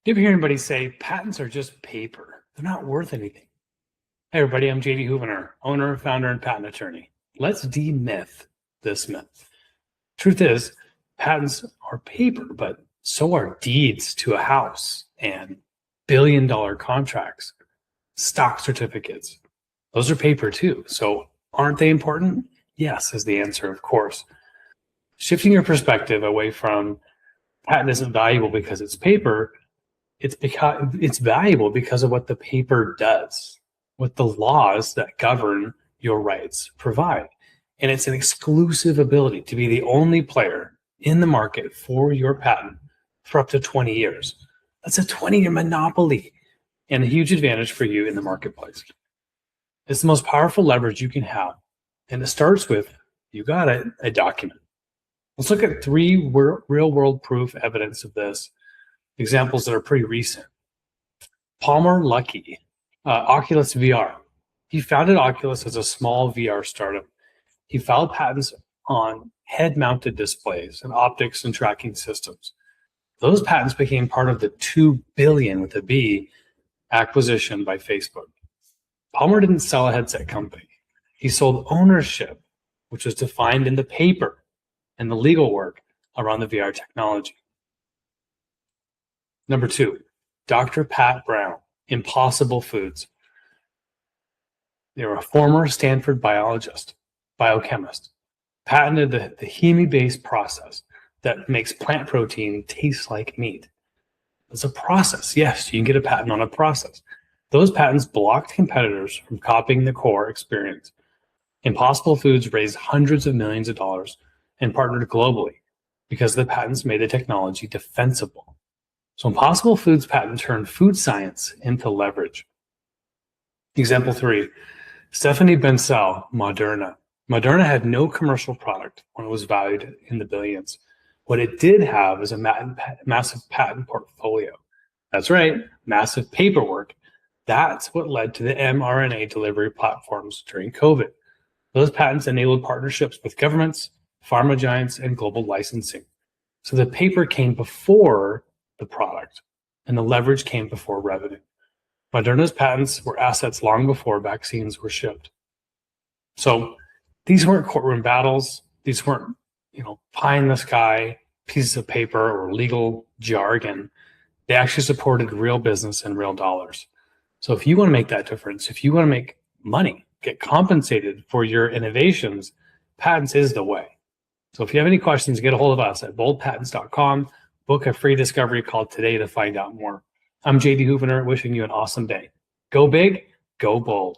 You ever hear anybody say patents are just paper? They're not worth anything. Hey everybody, I'm JD Houvener, owner, founder, and patent attorney. Let's demyth this myth. Truth is, patents are paper, but so are deeds to a house and billion-dollar contracts, stock certificates. Those are paper too. So aren't they important? Yes, is the answer, of course. Shifting your perspective away from patent isn't valuable because it's paper, it's valuable because of what the paper does, what the laws that govern your rights provide. And it's an exclusive ability to be the only player in the market for your patent for up to 20 years. That's a 20-year monopoly and a huge advantage for you in the marketplace. It's the most powerful leverage you can have. And it starts with, you got it, a document. Let's look at 3 real-world proof evidence of this, examples that are pretty recent. Palmer Luckey, Oculus VR. He founded Oculus as a small VR startup. He filed patents on head-mounted displays and optics and tracking systems. Those patents became part of the $2 billion with a B acquisition by Facebook. Palmer didn't sell a headset company. He sold ownership, which was defined in the paper and the legal work around the VR technology. Number 2, Dr. Pat Brown, Impossible Foods. They were a former Stanford biochemist, patented the heme-based process that makes plant protein taste like meat. It's a process. Yes, you can get a patent on a process. Those patents blocked competitors from copying the core experience. Impossible Foods raised hundreds of millions of dollars and partnered globally because the patents made the technology defensible. So Impossible Foods patent turned food science into leverage. Example 3, Stephanie Bensel, Moderna. Moderna had no commercial product when it was valued in the billions. What it did have is a massive patent portfolio. That's right, massive paperwork. That's what led to the mRNA delivery platforms during COVID. Those patents enabled partnerships with governments, pharma giants, and global licensing. So the paper came before the product, and the leverage came before revenue. Moderna's patents were assets long before vaccines were shipped. So these weren't courtroom battles. These weren't, pie in the sky pieces of paper or legal jargon. They actually supported real business and real dollars. So if you want to make that difference, if you want to make money, get compensated for your innovations, patents is the way. So if you have any questions, get a hold of us at boldpatents.com. Book a free discovery call today to find out more. I'm JD Houvener, wishing you an awesome day. Go big, go bold.